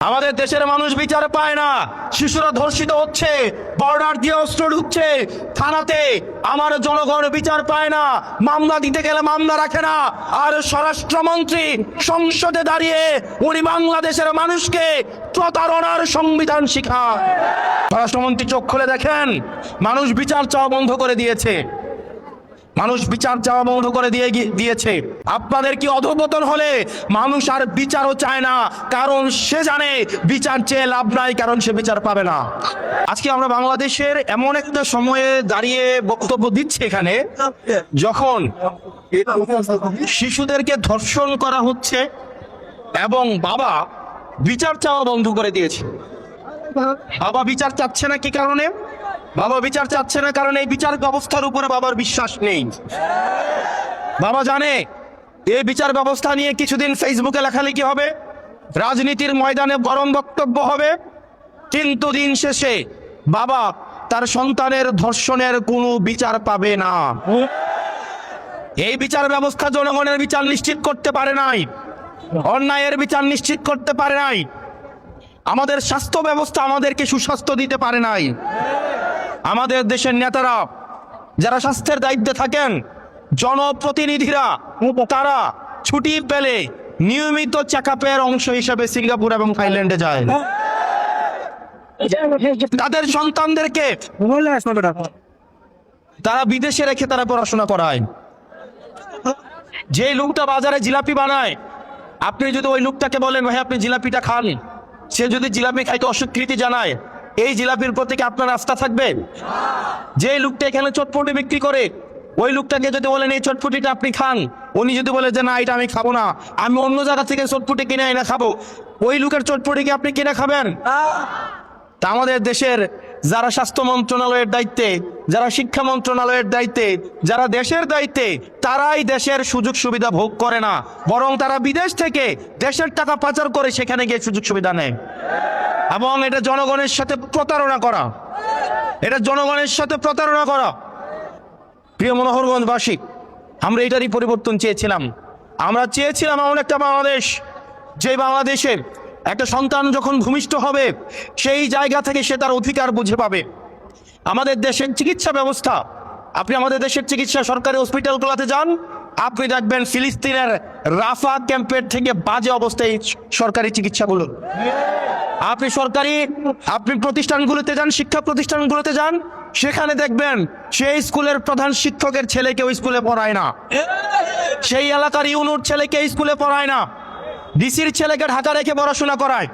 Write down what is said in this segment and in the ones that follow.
আমাদের দেশের মানুষ বিচার পায় না, শিশুরা ধর্ষিত হচ্ছে, বর্ডার দিয়ে অস্ত্র ঢুকছে থানাতে, আমার জনগণ বিচার পায় না, মামলা দিতে গেলে মামলা রাখে না। আর স্বরাষ্ট্রমন্ত্রী সংসদে দাঁড়িয়ে উনি বাংলাদেশের মানুষকে প্রতারণার সংবিধান শিখায়। স্বরাষ্ট্রমন্ত্রী চোখ খুলে দেখেন, মানুষ বিচার চাওয়া বন্ধ করে দিয়েছে, মানুষ বিচার চাওয়া বন্ধ করে দিয়েছে। আপনাদের কি অধঃপতন হলে মানুষ আর বিচারও চায় না, কারণ সে জানে বিচার চেয়ে লাভ নাই, কারণ সে বিচার পাবে না। আজকে আমরা বাংলাদেশের এমন একটা সময়ে দাঁড়িয়ে বক্তব্য দিচ্ছি এখানে, যখন শিশুদেরকে ধর্ষণ করা হচ্ছে এবং বাবা বিচার চাওয়া বন্ধ করে দিয়েছে। বাবা বিচার চাচ্ছে না কি কারণে? বাবা বিচার চাচ্ছে না কারণ এই বিচার ব্যবস্থার উপরে বাবার বিশ্বাস নেই। বাবা জানে এই বিচার ব্যবস্থা নিয়ে কিছুদিন ফেসবুকে লেখালেখি হবে, রাজনীতির ময়দানে গরম বক্তব্য হবে, কিন্তু দিন শেষে বাবা তার সন্তানের ধর্ষণের কোনো বিচার পাবে না। এই বিচার ব্যবস্থা জনগণের বিচার নিশ্চিত করতে পারে নাই, অন্যায়ের বিচার নিশ্চিত করতে পারে নাই, আমাদের স্বাস্থ্য ব্যবস্থা আমাদেরকে সুস্বাস্থ্য দিতে পারে নাই। আমাদের দেশের নেতারা যারা স্বাস্থ্যের দায়িত্বে থাকেন, জনপ্রতিনিধিরা তারা ছুটি পেলে নিয়মিত চেকআপের অংশ হিসেবে সিঙ্গাপুর এবং থাইল্যান্ডে যায়। তাদের সন্তানদেরকে তারা বিদেশে রেখে তারা পড়াশোনা করায়। যে লোকটা বাজারে জিলাপি বানায়, আপনি যদি ওই লোকটাকে বলেন ভাই আপনি জিলাপিটা খান, সে যদি জিলাপি খাইতে অস্বীকৃতি জানায়, এই জিলাপির প্রতি কি আপনার আস্থা থাকবে? যে লোকটা এখানে চটপটি বিক্রি করে, ওই লোকটাকে যদি বলেন এই চটপটিটা আপনি খান, উনি যদি বলে যে না এটা আমি খাবো না, আমি অন্য জায়গা থেকে চটপটি কিনে এনে খাবো, ওই লোকের চটপটিকে আপনি কিনে খাবেন? তা আমাদের দেশের যারা স্বাস্থ্য মন্ত্রণালয়ের দায়িত্বে, যারা শিক্ষা মন্ত্রণালয়ের দায়িত্বে, যারা দেশের দায়িত্বে, তারাই দেশের সুযোগ সুবিধা ভোগ করে না, বরং তারা বিদেশ থেকে দেশের টাকা পাচার করে সেখানে গিয়ে সুযোগ সুবিধা নেয়। এবং এটা জনগণের সাথে প্রতারণা করা, এটা জনগণের সাথে প্রতারণা করা। প্রিয় মনোহরগঞ্জবাসী, আমরা এটারই পরিবর্তন চেয়েছিলাম। আমরা চেয়েছিলাম এমন একটা বাংলাদেশ, যে বাংলাদেশে একটা সন্তান যখন ভূমিষ্ঠ হবে সেই জায়গা থেকে সে তার অধিকার বুঝে পাবে। আমাদের দেশের চিকিৎসা ব্যবস্থা, আপনি আমাদের দেশের চিকিৎসা সরকারি হসপিটালগুলোতে যান, আপনি দেখবেন ফিলিস্তিনের রাফা ক্যাম্পের থেকে বাজে অবস্থায় সরকারি চিকিৎসাগুলো। আপনি প্রতিষ্ঠানগুলোতে যান, শিক্ষা প্রতিষ্ঠানগুলোতে যান, সেখানে দেখবেন সেই স্কুলের প্রধান শিক্ষকের ছেলেকে ওই স্কুলে পড়ায় না, সেই এলাকার ইউনুর ছেলেকে স্কুলে পড়ায় না, ডিসির ছেলেকে ঢাকা রেখে পড়াশোনা করায়,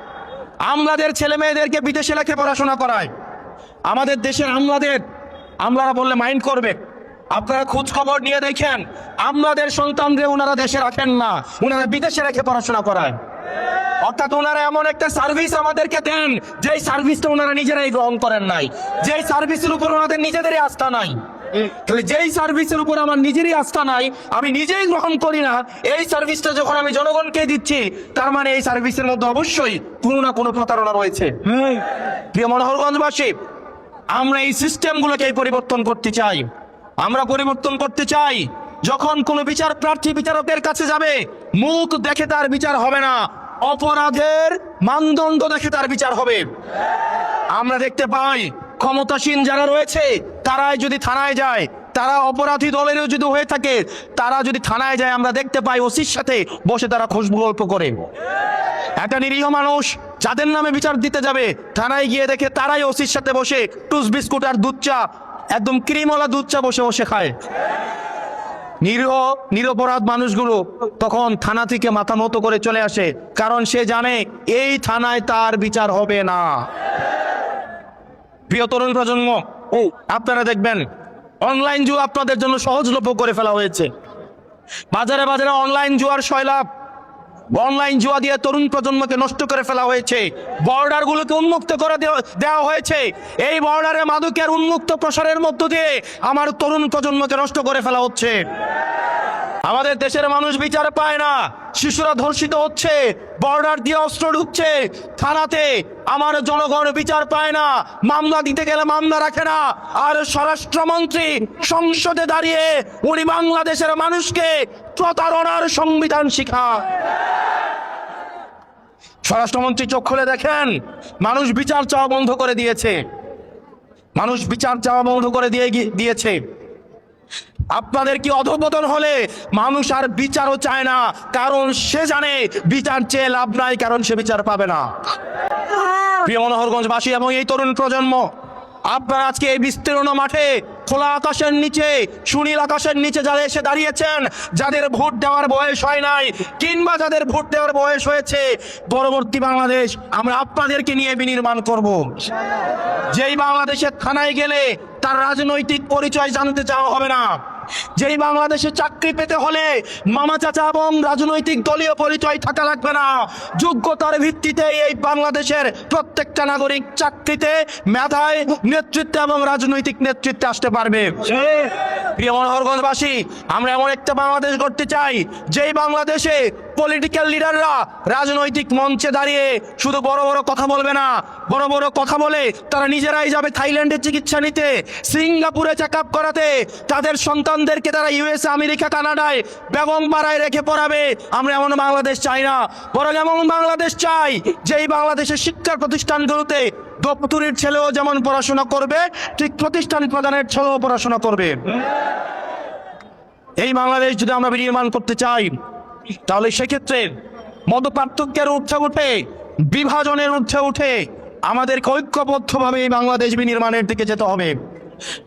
আমলাদের ছেলে মেয়েদেরকে বিদেশে রেখে পড়াশোনা করায়। আমাদের দেশের আমলারা বললে মাইন্ড করবে, আপনারা খোঁজ খবর নিয়ে দেখেন, আমলাদের সন্তানদের ওনারা দেশে রাখেন না, ওনারা বিদেশে রেখে পড়াশোনা করায়। অর্থাৎ ওনারা এমন একটা সার্ভিস আমাদেরকে দেন, যেই সার্ভিসটা ওনারা নিজেরাই গ্রহণ করেন নাই, যেই সার্ভিসের উপর ওনাদের নিজেদেরই আস্থা নাই। যেই সার্ভিসের উপর আমার নিজেরই আস্থা নাই, আমি নিজেই গ্রহণ করি না, এই সার্ভিসটা যখন আমি জনগণকে দিচ্ছি, তার মানে এই সার্ভিসের মধ্যে অবশ্যই কোনো না কোনো প্রতারণা রয়েছে। প্রিয় মনোহরগঞ্জবাসী, আমরা এই সিস্টেমগুলোকে পরিবর্তন করতে চাই। আমরা পরিবর্তন করতে চাই, যখন কোনো বিচার প্রার্থী বিচারকের কাছে যাবে, মুখ দেখে তার বিচার হবে না, অপরাধের মানদণ্ড দেখে তার বিচার হবে। আমরা দেখতে পাই ক্ষমতাসীন যারা রয়েছে তারাই যদি থানায় যায়, তারা অপরাধী দলেরও যদি হয়ে থাকে, তারা যদি থানায় যায়, আমরা দেখতে পাই ওসির সাথে বসে তারা খুশবু গল্প করে। একটা নিরীহ মানুষ যাদের নামে বিচার দিতে যাবে, থানায় গিয়ে দেখে তারাই ওসির সাথে বসে টুস বিস্কুট আর দুধ চা, একদম ক্রিমওয়ালা দুধ চা বসে বসে খায়। নিরপরাধ মানুষগুলো তখন থানা থেকে মাথা নত করে চলে আসে, কারণ সে জানে এই থানায় তার বিচার হবে না। প্রিয় তরুণ প্রজন্ম, আপনারা দেখবেন অনলাইন জুয়া আপনাদের জন্য সহজলভ্য করে ফেলা হয়েছে। বাজারে বাজারে অনলাইন জুয়ার সয়লাভ, অনলাইন জুয়া দিয়ে তরুণ প্রজন্মকে নষ্ট করে ফেলা হয়েছে। বর্ডার গুলোকে উন্মুক্ত করে দেওয়া হয়েছে। এই বর্ডারে মাদকের উন্মুক্ত প্রসারের মধ্য দিয়ে আমার তরুণ প্রজন্মকে নষ্ট করে ফেলা হচ্ছে। আমাদের দেশের মানুষ বিচার পায় না, শিশুরা ধর্ষিত হচ্ছে, বর্ডার দিয়ে অস্ত্র ঢুকছে থানাতে, আমার জনগণ বিচার পায় না, মামলা দিতে গেলে মামলা রাখে না। আর স্বরাষ্ট্রমন্ত্রী সংসদে দাঁড়িয়ে উনি বাংলাদেশের মানুষকে প্রতারণার সংবিধান শিখায়। স্বরাষ্ট্রমন্ত্রী চোখ খুলে দেখেন, মানুষ বিচার চাওয়া বন্ধ করে দিয়েছে। মানুষ বিচার চাওয়া বন্ধ করে দিয়েছে। আপনাদের কি অধঃপতন হলে মানুষ আর বিচারও চায় না, কারণ সে জানে বিচার চেয়ে লাভ নাই, কারণ সে বিচার পাবে না। প্রিয় মনোহরগঞ্জবাসী এবং এই তরুণ প্রজন্ম, আপনারা আজকে এই বিস্তীর্ণ মাঠে খোলা আকাশের নিচে, সুনীল আকাশের নিচে যারা এসে দাঁড়িয়েছেন, যাদের ভোট দেওয়ার বয়স হয় নাই কিংবা যাদের ভোট দেওয়ার বয়স হয়েছে, পরবর্তী বাংলাদেশ আমরা আপনাদেরকে নিয়ে বিনির্মাণ করব। যেই বাংলাদেশের থানায় গেলে তার রাজনৈতিক পরিচয় জানতে চাওয়া হবে না, যেই বাংলাদেশে চাকরি পেতে হলে মামা চাচা এবং রাজনৈতিক দলীয় পরিচয় থাকা লাগবে না, যোগ্যতার ভিত্তিতে এই বাংলাদেশের প্রত্যেকটা নাগরিক চাকরিতে, মেধায়, নেতৃত্বে এবং রাজনৈতিক নেতৃত্বে আসতে পারবে। প্রিয় মনোহরগঞ্জবাসী, আমরা এমন একটা বাংলাদেশ গড়তে চাই যেই বাংলাদেশে পলিটিক্যাল লিডাররা রাজনৈতিক মঞ্চে দাঁড়িয়ে শুধু বড় বড় কথা বলবে না, বড় বড় কথা বলে তারা নিজেরাই যাবে থাইল্যান্ডে চিকিৎসা নিতে, সিঙ্গাপুরে চেক আপ করাতে, তাদের সন্তানদেরকে তারা ইউএসএ, আমেরিকা, কানাডায় বেগম পাড়ায় রেখে পড়াবে। আমরা এমন বাংলাদেশ চাই না, বরং এমন বাংলাদেশ চাই যেই বাংলাদেশের শিক্ষা প্রতিষ্ঠানগুলোতে দপ্তরির ছেলেও যেমন পড়াশোনা করবে, ঠিক প্রতিষ্ঠান প্রধানের ছেলেও পড়াশোনা করবে। এই বাংলাদেশ যদি আমরা বিনির্মাণ করতে চাই, তাহলে সেক্ষেত্রে মত পার্থক্যের ঊর্ধ্বে উঠে, বিভাজনের ঊর্ধ্বে উঠে আমাদেরকে ঐক্যবদ্ধভাবে এই বাংলাদেশ বিনির্মাণের দিকে যেতে হবে।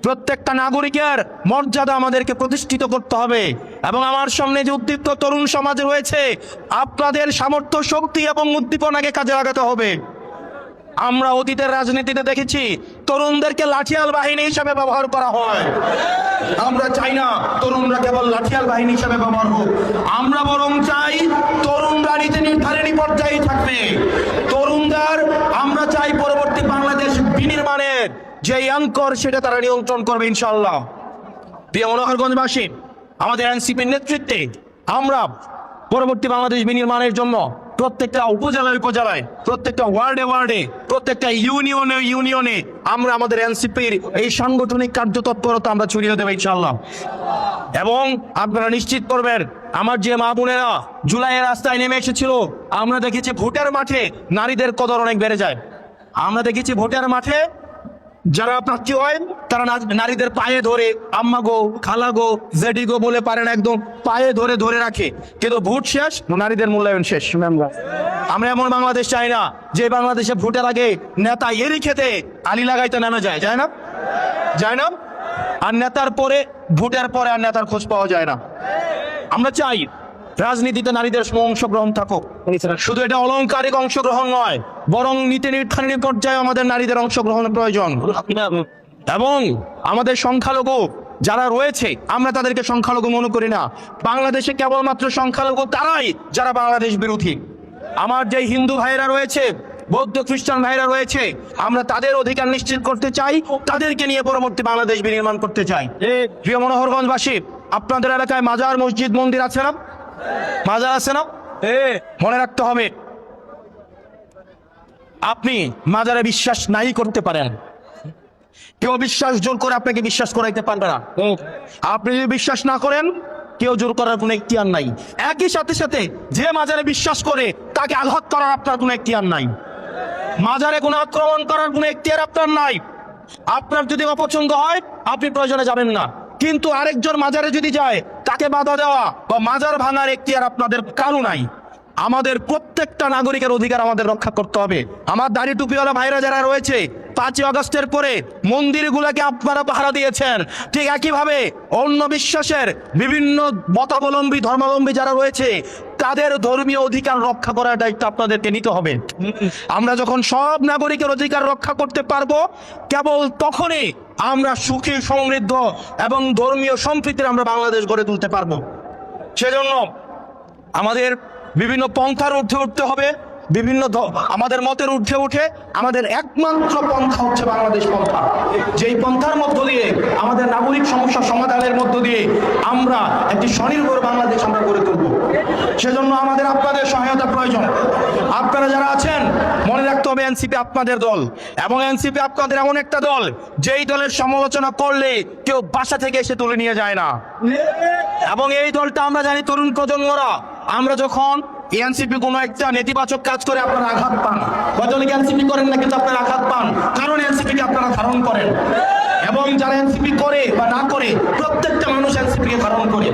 প্রত্যেকটা নাগরিকের মর্যাদা আমাদেরকে প্রতিষ্ঠিত করতে হবে। এবং আমার সামনে যে উদ্দীপ্ত তরুণ সমাজ রয়েছে, আপনাদের সামর্থ্য, শক্তি এবং উদ্দীপনাকে কাজে লাগাতে হবে। আমরা অতীতের রাজনীতিতে দেখেছি তরুণদেরকে লাঠিয়াল বাহিনী হিসেবে ব্যবহার করা হয়। আমরা চাই না তরুণরা কেবল লাঠিয়াল বাহিনী হিসেবে ব্যবহার হোক, আমরা বরং চাই তরুণরা নীতি নির্ধারণী পর্যায়ে থাকবে। তরুণদের আমরা চাই পরবর্তী বাংলাদেশ বিনির্মাণের যে অঙ্কর, সেটা তারা নিয়ন্ত্রণ করবে ইনশাআল্লাহ। প্রিয় মনোহরগঞ্জবাসী, আমাদের এনসিপির নেতৃত্বে আমরা পরবর্তী বাংলাদেশ বিনির্মাণের জন্য প্রত্যেকটা উপজেলায় উপজেলায়, প্রত্যেকটা ওয়ার্ডে ওয়ার্ডে, প্রত্যেকটা ইউনিয়নে ইউনিয়নে আমরা আমাদের এনসিপির এই সাংগঠনিক কার্যতৎপরতা আমরা ছড়িয়ে দেবো ইনশাআল্লাহ। এবং আপনারা নিশ্চিত করবেন, আমার যে মা বোনেরা জুলাইয়ের রাস্তায় নেমে এসেছিল, আমরা দেখেছি ভোটের মাঠে নারীদের কদর অনেক বেড়ে যায়। আমরা দেখেছি ভোটের মাঠে যারা প্রার্থী হয় তারা নারীদের পায়ে ধরে আম্মা গো, খালা গো, জেডি গো বলে পারেন, একদম পায়ে ধরে ধরে রাখে, কিন্তু ভোট শেষ, নারীদের মূল্যায়ন শেষ। আমরা এমন বাংলাদেশ চাই না যে বাংলাদেশে ভোটের আগে নেতা এরি খেতে আলি লাগাইতে নামে যায়, যায় না, যায় না, আর নেতার পরে, ভোটের পরে আর নেতার খোঁজ পাওয়া যায় না। আমরা চাই রাজনীতিতে নারীদের অংশগ্রহণ থাকুক। শুধু এটা অলংকারিক অংশগ্রহণ নয়, বরং নীতি নির্ধারণী পর্যায়ে আমাদের নারীদের অংশগ্রহণের প্রয়োজন। এবং আমাদের সংখ্যালঘু যারা রয়েছে, আমরা তাদেরকে সংখ্যালঘু মনে করি না। বাংলাদেশে কেবলমাত্র সংখ্যালঘু তারাই যারা বাংলাদেশ বিরোধী। আমার যে হিন্দু ভাইরা রয়েছে, বৌদ্ধ খ্রিস্টান ভাইরা রয়েছে, আমরা তাদের অধিকার নিশ্চিত করতে চাই, তাদেরকে নিয়ে পরবর্তী বাংলাদেশ বিনির্মাণ করতে চাই। প্রিয় মনোহরগঞ্জবাসী, আপনাদের এলাকায় মাজার, মসজিদ, মন্দির আছে না? মাজার আছে না? মনে রাখতে হবে, আপনি মাজারে বিশ্বাস নাই করতে পারেন, কেউ বিশ্বাস জোর করে আপনাকে বিশ্বাস করাইতে পারবে না। আপনি যদি বিশ্বাস না করেন, কেউ জোর করার কোনো এখতিয়ার নাই। একই সাথে সাথে যে মাজারে বিশ্বাস করে তাকে আঘাত করার আপনার কোনো এখতিয়ার নাই। মাজারে কোনো আক্রমণ করার কোনো এখতিয়ার আপনার নাই। আপনার যদি অপছন্দ হয়, আপনি প্রয়োজনে যাবেন না, কিন্তু আরেকজন মাজারে যদি যায়, তাকে বাধা দেওয়া বা মাজার ভাঙার এখতিয়ার আপনাদের কারো নাই। আমাদের প্রত্যেকটা নাগরিকের অধিকার আমাদের রক্ষা করতে হবে। আমার দাড়ি টুপিওয়ালা ভাইরা যারা রয়েছে, 5ই আগস্টের পরে মন্দিরগুলোকে আপনারা পাহারা দিয়েছেন, ঠিক একইভাবে অন্য বিশ্বাসের বিভিন্ন মতাবলম্বী, ধর্মাবলম্বী যারা রয়েছে, তাদের ধর্মীয় অধিকার রক্ষা করার দায়িত্ব আপনাদেরকে নিতে হবে। আমরা যখন সব নাগরিকের অধিকার রক্ষা করতে পারবো, কেবল তখনই আমরা সুখী, সমৃদ্ধ এবং ধর্মীয় সম্প্রীতির আমরা বাংলাদেশ গড়ে তুলতে পারবো। সেজন্য আমাদের বিভিন্ন পন্থার ঊর্ধ্বে উঠতে হবে, বিভিন্ন আমাদের মতের ঊর্ধ্বে উঠে আমাদের একমাত্র পন্থা হচ্ছে বাংলাদেশ পন্থা। যেই পন্থার মধ্য দিয়ে আমাদের নাগরিক সমস্যা সমাধানের মধ্য দিয়ে আমরা একটি স্বনির্ভর বাংলাদেশ আমরা গড়ে তুলব। সেজন্য আমাদের আপনাদের সহায়তা প্রয়োজন। আপনারা যারা আছেন, মনে রাখতে হবে এনসিপি আপনাদের দল, এবং এনসিপি আপনাদের এমন একটা দল যেই দলের সমালোচনা করলে কেউ বাসা থেকে এসে তুলে নিয়ে যায় না। এবং এই দলটা আমরা জানি তরুণ প্রজন্মরা, আমরা যখন এনসিপি কোনো একটা নেতিবাচক কাজ করে আপনারা আঘাত পান, হয়তো অনেকে এনসিপি করেন না কিন্তু আপনারা আঘাত পান, কারণ এনসিপি কে আপনারা ধারণ করেন। এবং যারা এনসিপি করে বা না করে, প্রত্যেকটা মানুষ এনসিপি কে ধারণ করে।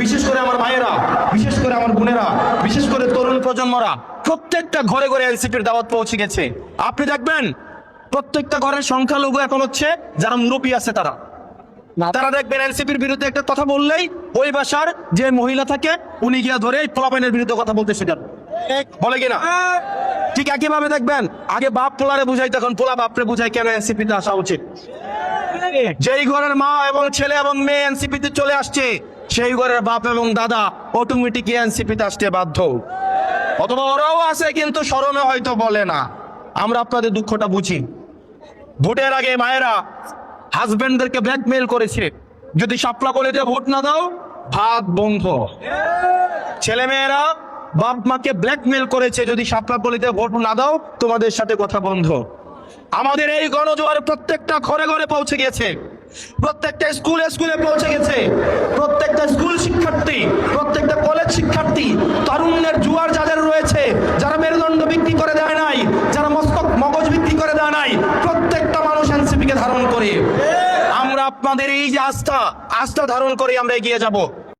বিশেষ করে আমার ভাইয়েরা, বিশেষ করে আমার বোনেরা, বিশেষ করে তরুণ প্রজন্মরা, প্রত্যেকটা ঘরে ঘরে এনসিপির দাওয়াত পৌঁছে গেছে। আপনি দেখবেন প্রত্যেকটা ঘরের সংখ্যালঘু এখন হচ্ছে যারা মুরব্বী আছে তারা তারা দেখবেন এনসিপির বিরুদ্ধে একটা কথা বললেই ওই বাসার যে মহিলা থাকে উনি গিয়া ধরে পোলাপাইনের বিরুদ্ধে কথা বলতে শেখান, বলে কিনা? ঠিক একইভাবে দেখবেন আগে বাপ পোলারে বুঝাই, তখন পোলা বাপরে বুঝাই কেন এনসিপিতে আসা উচিত। যেই ঘরের মা এবং ছেলে এবং মেয়ে এনসিপিতে চলে আসছে, সেই ঘরের বাপ এবং দাদা অটোমেটিক এনসিপিতে আসতে বাধ্য। অথবা ওরাও আছে কিন্তু শরমে হয়তো বলে না। আমরা আপনাদের দুঃখটা বুঝি। ভোটের আগে মায়েরা হাজবেন্ডদেরকে ব্ল্যাকমেইল করেছে, যদি শাপলা কলেজে ভোট না দাও ভাত বন্ধ। ছেলে মেয়েরা বাপ মাকে ব্ল্যাকমেইল করেছে, যদি শাপলা কলেজে ভোট না দাও তোমাদের সাথে কথা বন্ধ। আমাদের এই গণজোয়ার প্রত্যেকটা ঘরে ঘরে পৌঁছে গেছে, প্রত্যেকটা স্কুলে স্কুলে পৌঁছে গেছে। প্রত্যেকটা স্কুল শিক্ষার্থী, প্রত্যেকটা কলেজ শিক্ষার্থী, তারুণ্যের জোয়ার যাদের রয়েছে, যারা মেরুদণ্ড বিক্রি করে দেয় নাই, যারা মগজ বিক্রি করে দেয় নাই, প্রত্যেকটা মানুষ এনসিপি কে ধারণ করে। আমরা আপনাদের এই যে আস্থা ধারণ করে আমরা এগিয়ে যাব।